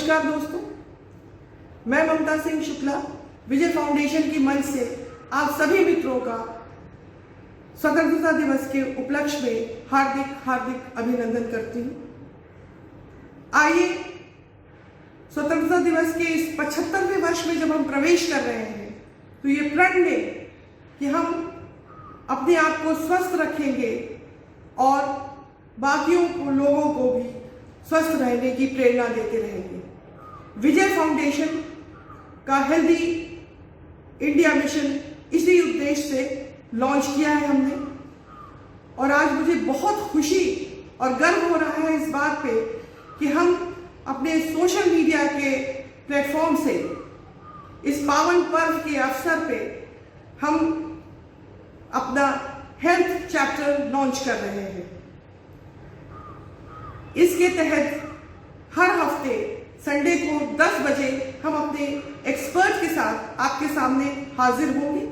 नमस्कार दोस्तों, मैं ममता सिंह शुक्ला विजय फाउंडेशन की मंच से आप सभी मित्रों का स्वतंत्रता दिवस के उपलक्ष्य में हार्दिक हार्दिक अभिनंदन करती हूँ। आइए स्वतंत्रता दिवस के इस 75वें वर्ष में जब हम प्रवेश कर रहे हैं तो ये प्रण लें कि हम अपने आप को स्वस्थ रखेंगे और बाकियों को लोगों को भी स्वस्थ रहने की प्रेरणा देते रहेंगे। विजय फाउंडेशन का हेल्दी इंडिया मिशन इसी उद्देश्य से लॉन्च किया है हमने, और आज मुझे बहुत खुशी और गर्व हो रहा है इस बात पे कि हम अपने सोशल मीडिया के प्लेटफॉर्म से इस पावन पर्व के अवसर पे हम अपना हेल्थ चैप्टर लॉन्च कर रहे हैं। इसके तहत हर हफ्ते संडे को 10 बजे हम अपने एक्सपर्ट के साथ आपके सामने हाजिर होंगे।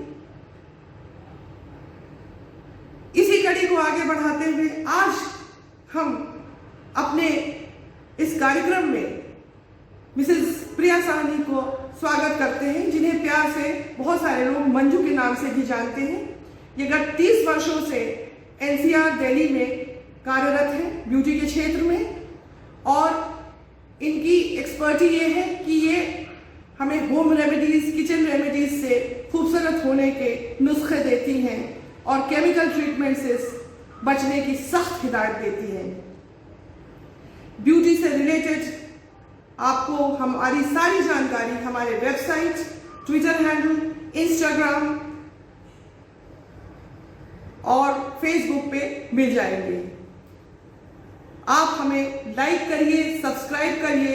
इसी कड़ी को आगे बढ़ाते हुए आज हम अपने इस कार्यक्रम में मिसेस प्रिया साहनी को स्वागत करते हैं, जिन्हें प्यार से बहुत सारे लोग मंजू के नाम से भी जानते हैं। ये गत 30 वर्षों से एनसीआर दिल्ली में कार्यरत है ब्यूटी के क्षेत्र में, और इनकी एक्सपर्टी ये है कि ये हमें होम रेमेडीज, किचन रेमेडीज से खूबसूरत होने के नुस्खे देती हैं और केमिकल ट्रीटमेंट से बचने की सख्त हिदायत देती हैं। ब्यूटी से रिलेटेड आपको हमारी सारी जानकारी हमारे वेबसाइट, ट्विटर हैंडल, इंस्टाग्राम और फेसबुक पे मिल जाएंगे। आप हमें लाइक करिए, सब्सक्राइब करिए,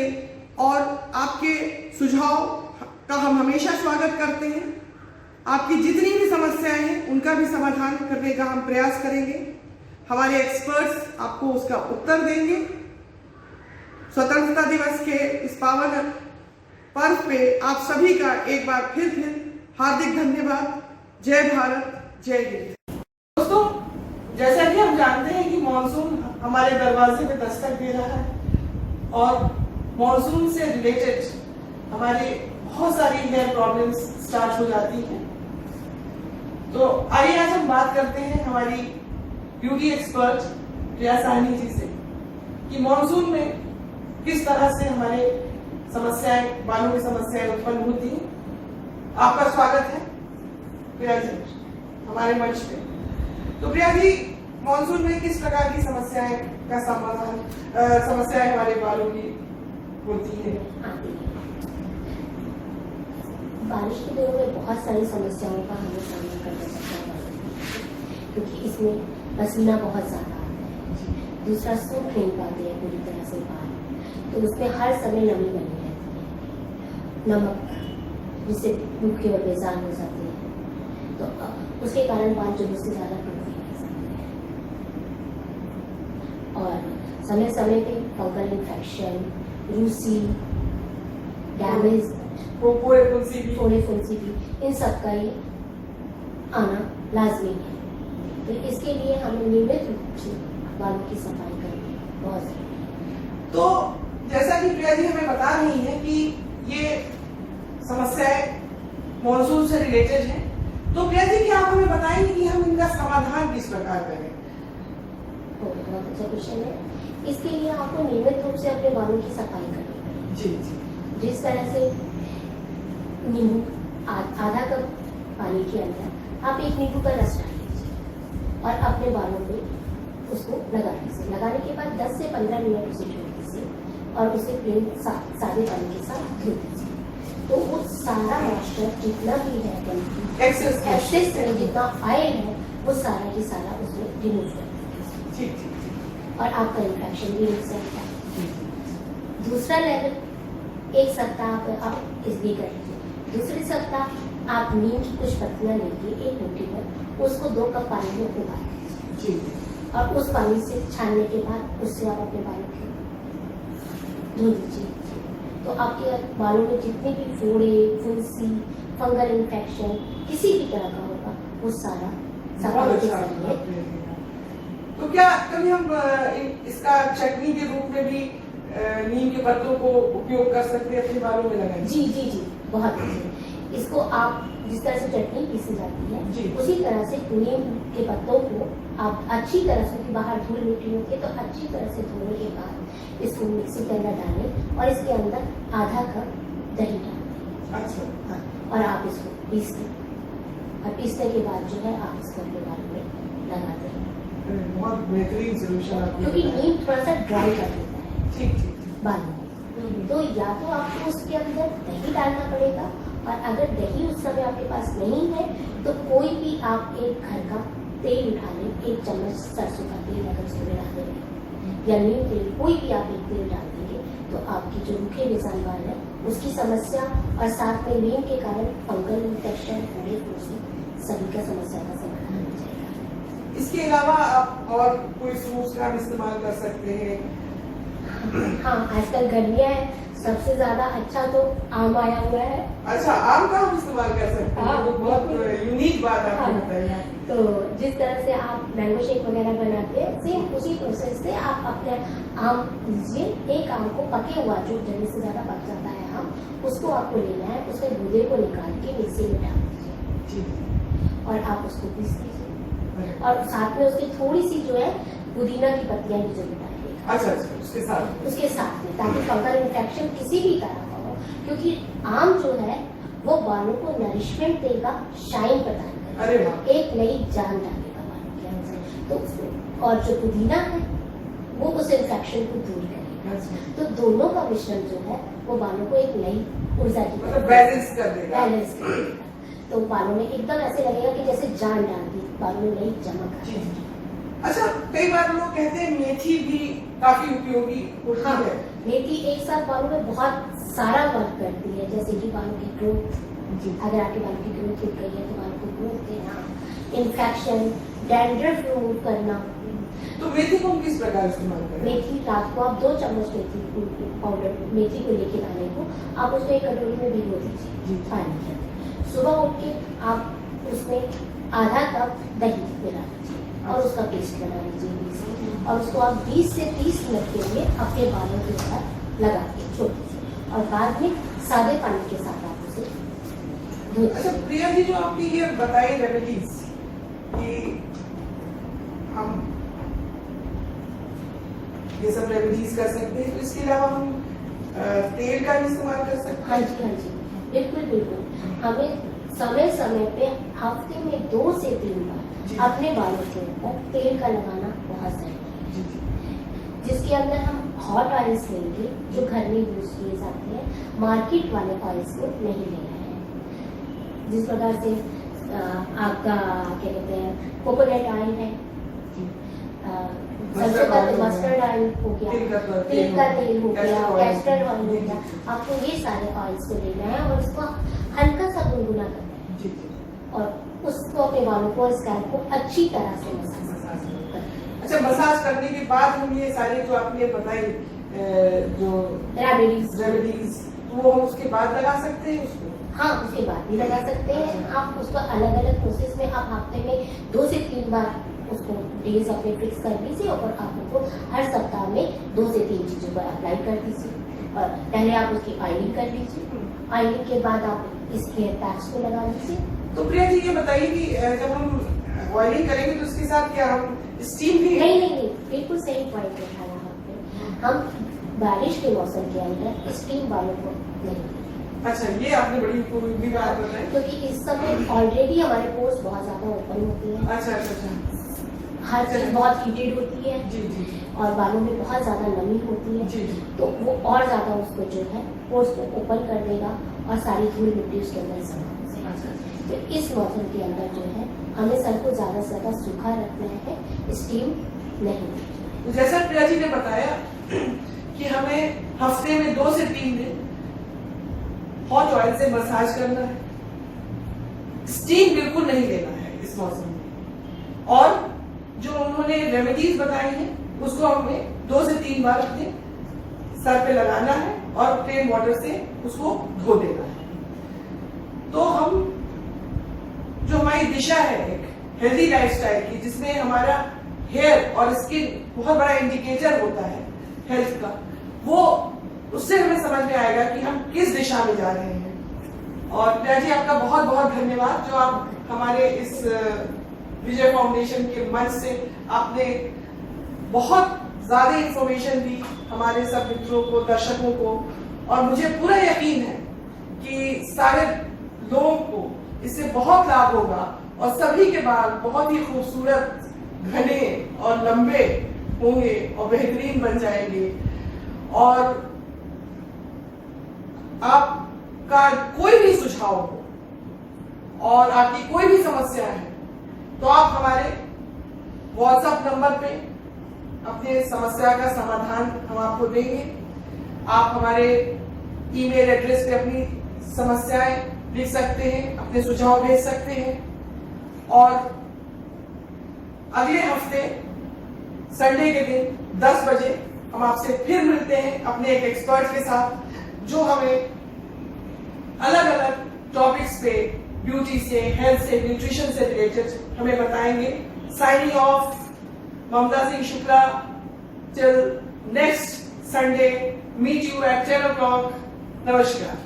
और आपके सुझाव का हम हमेशा स्वागत करते हैं। आपकी जितनी भी समस्याएं हैं उनका भी समाधान करने का हम प्रयास करेंगे। हमारे एक्सपर्ट्स आपको उसका उत्तर देंगे। स्वतंत्रता दिवस के इस पावन पर्व पे आप सभी का एक बार फिर हार्दिक धन्यवाद। जय भारत, जय हिंद। दोस्तों, जैसा कि हम जानते हैं कि मॉनसून हमारे दरवाजे पे दस्तक दे रहा है, और मॉनसून से रिलेटेड हमारी बहुत सारी हेयर प्रॉब्लम्स स्टार्ट हो जाती हैं। तो आइए आज हम बात करते हैं हमारी ब्यूटी एक्सपर्ट प्रिया साहनी जी से कि मॉनसून में किस तरह से हमारे समस्याएं, बालों की समस्याएं उत्पन्न होती हैं। आपका स्वागत है प्रिया जी हमारे मंच पे। तो प्रिया जी, मॉनसून में किस प्रकार की समस्याएं का समस्याएं हमारे बालों की होती है? बारिश के दिनों में बहुत सारी समस्याओं का हमें सामना करना पड़ता है, क्योंकि इसमें पसीना बहुत ज्यादा आता है। दूसरा, सूख नहीं पाते हैं पूरी तरह से बाल, तो उसमें हर समय नमी बनी रहती है, नमक जिससे रूखे और बेजार हो जाते हैं, तो उसके कारण बाल जरूरत से ज्यादा टूटते हैं। और समय समय पे फंगल इन्फेक्शन, रूसी, डैमेज, फोड़े फुंसी भी, इन सब का ये आना लाजमी है। तो इसके लिए हमें नियमित रूप से बालों की सफाई करनी बहुत जरूरी है। तो जैसा कि प्रिया जी हमें बता रही है कि ये समस्याएं मॉनसून से रिलेटेड है, तो प्रिया जी क्या आप हमें बताएंगे कि हम इनका समाधान किस प्रकार करें? बहुत अच्छा क्वेश्चन है। इसके लिए आपको नियमित रूप से अपने बालों की सफाई करनी है। जी जी। जिस तरह से नींबू आधा कप पानी के अंदर आप एक नींबू का रस डाल लीजिए और अपने बालों पे उसको लगा दीजिए। लगाने के बाद 10 से 15 मिनट उसे छोड़ दीजिए और उसे प्लेन सादे पानी के साथ धो दीजिए। तो वो सारा मॉइस्चर जितना भी है, एक्सेस जितना ऑयल है, वो सारा की सारा उसमें रिमूव कर दीजिए और आपका इन्फेक्शन भी रुक सकता है। दूसरा लेवल, एक सप्ताह आप इसलिए कर लीजिए। दूसरे सप्ताह आप नीम की कुछ पत्तियां लेके एक मुट्ठी पर उसको 2 कप पानी में उबाल दीजिए, और उस पानी से छानने के बाद उससे आप अपने बालों को धो दीजिए। तो आपके बालों में जितने भी फोड़े, फुंसी, फंगल इन्फेक्शन किसी भी तरह का होगा, वो सारा सफाई के जरिए। तो क्या कभी हम इसका चटनी के रूप में भी नीम के पत्तों को उपयोग कर सकते हैं अपने बालों में लगाने? जी जी जी, बहुत अच्छे। इसको आप जिस तरह से चटनी पीसी जाती जी। है उसी तरह से नीम के पत्तों को आप अच्छी तरह से, क्योंकि बाहर धूल मिट्टी होती है, तो अच्छी तरह से धोने के बाद इसको मिक्सी के अंदर डालें और इसके अंदर आधा कप दही डाल दें। अच्छा। हाँ, और आप इसको पीस दें और पीसने के बाद जो है आप इसको अपने बालों में लगा दें, बहुत बेहतरीन सोल्यूशन आपने क्योंकि बताया। नीम थोड़ा सा ड्राई कर देता है ठीक ठीक। बालों में। तो या तो आपको उसके अंदर दही डालना पड़ेगा, और अगर दही उस समय आपके पास नहीं है तो कोई भी आप एक घर का तेल उठा लें, 1 चम्मच सरसों का तेल अगर उसमें डाल देंगे या नीम तेल, कोई भी आप एक तेल डाल देंगे तो आपकी जो रूखे बेजान बाल है उसकी समस्या, और साथ में नीम के कारण फंगल इन्फेक्शन, कीड़े फुंसी, सभी का समस्या का समाधान हो जाएगा। इसके अलावा आप और कोई फ्रूट्स का भी इस्तेमाल कर सकते हैं? हाँ, आजकल गर्मियाँ है, सबसे ज्यादा अच्छा तो आम आया हुआ है। अच्छा, आम का हम इस्तेमाल कर सकते हैं? हाँ, तो बहुत यूनिक बात आपने हाँ। बताई। तो जिस तरह से आप मैंगो शेक वगैरह बनाते हैं, सेम उसी प्रोसेस से आप अपने आम लीजिए, एक आम को पके हुआ जो जल्दी से ज्यादा पक जाता है आम, उसको आपको लेना है, उसके गूदे को निकाल के मिक्सी में डाल दीजिए जी। और आप उसको पीस लीजिए, और साथ में उसकी थोड़ी सी जो है पुदीना की पत्तियां भी जरूर डालिएगा। अच्छा अच्छा, उसके साथ में, ताकि फंगल इन्फेक्शन किसी भी तरह का हो, क्योंकि आम जो है वो बालों को नरिशमेंट देगा, शाइन प्रदान अरे करेगा, वाह। एक नई जान डालेगा बालों के अंदर। तो और जो पुदीना है वो उस इन्फेक्शन को दूर करेगा। अच्छा। तो दोनों का मिश्रण जो है वो बालों को एक नई ऊर्जा की मतलब बैलेंस कर देगा। बैलेंस कर देगा। तो बालों में एकदम ऐसे लगेगा कि जैसे जान डाल दी, बालों में नई चमक आ जी, जाएगी। जी। अच्छा, कई बार लोग कहते हैं मेथी भी काफी उपयोगी होती हाँ, है। मेथी एक साथ बालों में बहुत सारा वर्क करती है, जैसे कि बालों की ग्रोथ, जी। अगर आपके बालों की ग्रोथ रुक गई है तो बालों को ग्रोथ देना, इन्फेक्शन, डैंड्रफ रिमूव करना। तो मेथी को हम किस प्रकार इस्तेमाल करें? मेथी रात को आप 2 चम्मच मेथी पाउडर, मेथी को लेके आने को आप उसको एक कटोरी में भिगो दीजिए जी। पानी के अंदर। सुबह उठ के आप उसमें आधा कप दही मिला दीजिए और उसका पेस्ट बना लीजिए और उसको आप 20 से 30 मिनट के लिए अपने बालों के ऊपर लगा के छोड़ दीजिए, और बाद में सादे पानी के साथ आप उसे धो अच्छा दीजिए। प्रिया जी, जो आपकी ये बताई रेमेडीज कि हम ये सब रेमेडीज कर सकते हैं, तो इसके अलावा हम तेल का भी इस्तेमाल कर सकते हाँ हैं? जी, हाँ जी, बिल्कुल बिल्कुल। हमें समय समय पे हफ्ते में 2 से 3 जी। बार अपने बालों के ऊपर तेल का लगाना बहुत जरूरी है, जी, जी। जिसके अंदर हम हॉट ऑयल्स लेंगे जो घर में यूज किए जाते हैं, मार्केट वाले ऑयल्स को नहीं लेना है। जिस प्रकार से आपका क्या कहते हैं कोकोनट ऑयल है, जी। सरसों का मस्टर्ड मस्टर्ड ऑयल हो गया, तिल का तेल हो गया, कैस्टर ऑयल हो जी, गया, जी। आपको ये सारे ऑयल्स को लेना है और उसको हल्का सा गुनगुना करना है जी, जी। और उसको अपने बालों को, स्कैल्प को अच्छी तरह से मसाज मसाज करना है। अच्छा, मसाज करने के बाद हम ये सारे जो आपने बताई जो रेमेडीज, वो हम उसके बाद लगा सकते हैं उसको? हाँ, उसके बाद भी लगा सकते हैं आप उसको अलग अलग प्रोसेस में। आप हफ्ते में 2 से 3 बार उसको डेज अपने फिक्स कर लीजिए और आप उसको हर सप्ताह में 2 से 3 चीजों पर अप्लाई कर दीजिए। और पहले आप उसकी ऑयलिंग कर लीजिए, ऑयलिंग के बाद आप इस हेयर पैक्स को लगा लीजिए। तो प्रिया जी ये बताइए कि जब हम ऑयलिंग करेंगे तो उसके साथ क्या हम स्टीम भी? नहीं, बिल्कुल सही पॉइंट उठाया आपने। हम बारिश के मौसम के अंदर स्टीम बालों को नहीं, अच्छा, ये आपने बड़ी उपयोगी बात बताई। क्योंकि इस समय ऑलरेडी हमारे पोर्स बहुत ज्यादा ओपन होती है, अच्छा अच्छा अच्छा। हर चीज बहुत हीटेड होती है जी जी और बालों में बहुत ज्यादा नमी होती है, जी जी। तो वो और ज्यादा उसको जो है पोर्स को ओपन कर देगा और सारी धूल मिट्टी उसके अंदर जमा हो जाएगी। अच्छा अच्छा। तो इस मौसम के अंदर जो है हमें सर को ज्यादा से ज्यादा सूखा रखना है, स्टीम नहीं। तो जैसा प्रिया जी ने बताया कि हमें हफ्ते में 2 से 3 दिन हॉट ऑयल से मसाज करना है, स्टीम बिल्कुल नहीं लेना है इस मौसम में, और जो उन्होंने रेमेडीज बताई हैं उसको हमें 2 से 3 बार अपने सर पे लगाना है और प्लेन वाटर से उसको धो देना है। तो हम जो हमारी दिशा है एक हेल्दी लाइफस्टाइल की, जिसमें हमारा हेयर और स्किन बहुत बड़ा इंडिकेटर होता है हेल्थ का, वो उससे हमें समझ में आएगा कि हम किस दिशा में जा रहे हैं। और प्रिया जी, आपका बहुत बहुत धन्यवाद जो आप हमारे इस विजय फाउंडेशन के मंच से आपने बहुत ज्यादा इंफॉर्मेशन दी हमारे सब मित्रों को, दर्शकों को, और मुझे पूरा यकीन है कि सारे लोगों को इससे बहुत लाभ होगा और सभी के बाल बहुत ही खूबसूरत, घने और लंबे होंगे और बेहतरीन बन जाएंगे। और आपका कोई भी सुझाव हो और आपकी कोई भी समस्या है तो आप हमारे व्हाट्सएप नंबर पे अपने समस्या का समाधान हम आपको देंगे। आप हमारे ईमेल एड्रेस पे अपनी समस्याएं लिख सकते हैं, अपने सुझाव भेज सकते हैं। और अगले हफ्ते संडे के दिन 10 बजे हम आपसे फिर मिलते हैं अपने एक एक्सपर्ट के साथ जो हमें अलग अलग टॉपिक्स पे, ब्यूटी से, हेल्थ से, न्यूट्रिशन से रिलेटेड हमें बताएंगे। Signing off, Mamta Singh Shukla. Till next Sunday, meet you at 10 o'clock. नमस्कार।